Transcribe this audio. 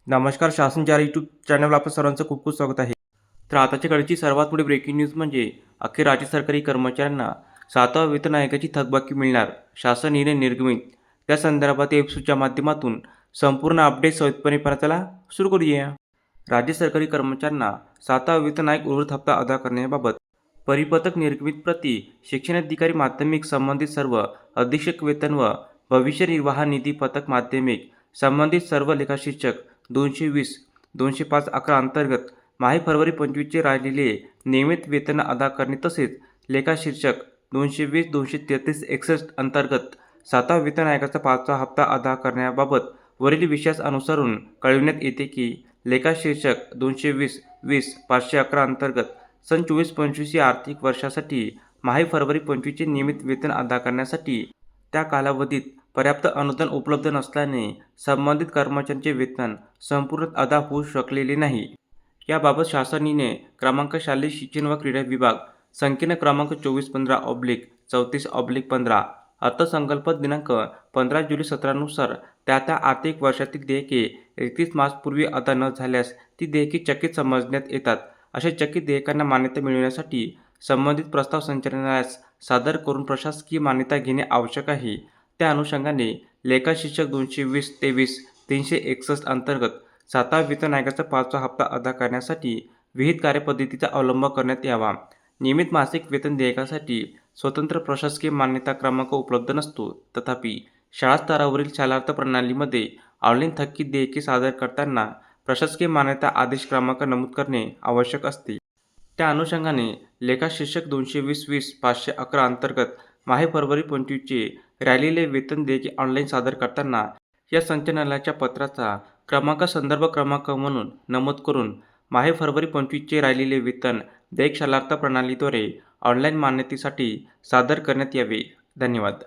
नमस्कार. शासन चार यूट्यूब चॅनलवर आपलं सर्वांचं खूप खूप स्वागत आहे. तर आताच्या घडीची सर्वात मोठी ब्रेकिंग न्यूज म्हणजे अखेर राज्य सरकारी कर्मचाऱ्यांना 7व्या वेतन आयोगाची थकबाकी मिळणार. शासन निर्णय निर्गमित. त्या संदर्भात वेबसाईटच्या माध्यमातून संपूर्ण अपडेट सविस्तरपणे पाहण्याला सुरू करूया. राज्य सरकारी कर्मचाऱ्यांना 7वा वेतन आयोग उर्वरित हप्ता अदा करण्याबाबत परिपत्रक निर्गमित प्रति शिक्षणाधिकारी माध्यमिक संबंधित सर्व अधीक्षक वेतन व भविष्य निर्वाह निधी पथक माध्यमिक संबंधित सर्व लेखाशिक्षक 220-205-11 अंतर्गत माहे फरवरी 25चे राहिलेले नियमित वेतन अदा करणे तसेच लेखाशीर्षक 220-233-61 अंतर्गत 7व्या वेतन आयोगाचा 5वा हप्ता अदा करण्याबाबत वरील विषयास अनुसरून कळविण्यात येते की लेखाशीर्षक 220-511 अंतर्गत सन 24-25 या आर्थिक वर्षासाठी माहे फरवरी 25चे नियमित वेतन अदा करण्यासाठी त्या कालावधीत पर्याप्त अनुदान उपलब्ध नसल्याने संबंधित कर्मचाऱ्यांचे वेतन संपूर्ण अदा होऊ शकलेले नाही. याबाबत शासन निर्णय क्रमांक शालेय शिक्षण व क्रीडा विभाग संख्येनं क्रमांक 2415/34/15 अर्थसंकल्प दिनांक 15 जुलै 17 नुसार त्या आर्थिक वर्षातील देयके 31 मार्चपूर्वी अदा न झाल्यास ती देयके चकित समजण्यात येतात. अशा चकित देयकांना मान्यता मिळविण्यासाठी संबंधित प्रस्ताव संचालनालयास सादर करून प्रशासकीय मान्यता घेणे आवश्यक आहे. त्या अनुषंगाने लेखाशीर्षक 220-23-361 अंतर्गत 7व्या वेतन आयोगाचा 5वा हप्ता अदा करण्यासाठी विहित कार्यपद्धतीचा अवलंब करण्यात यावा. नियमित मासिक वेतन देयकासाठी स्वतंत्र प्रशासकीय मान्यता क्रमांक उपलब्ध नसतो. तथापि शाळा स्तरावरील शालार्थ प्रणालीमध्ये ऑनलाईन थकीत देयके सादर करताना प्रशासकीय मान्यता आदेश क्रमांक नमूद करणे आवश्यक असते. त्या अनुषंगाने लेखाशीर्षक 220-511 अंतर्गत माहे फरवरी 25चे राहिलेले वेतन देयके ऑनलाईन सादर करताना या संचालनालयाच्या पत्राचा क्रमांक संदर्भ क्रमांक म्हणून नमूद करून माहे फरवरी 25चे राहिलेले वेतन देयक शालार्थ प्रणालीद्वारे ऑनलाईन मान्यतेसाठी सादर करण्यात यावे. धन्यवाद.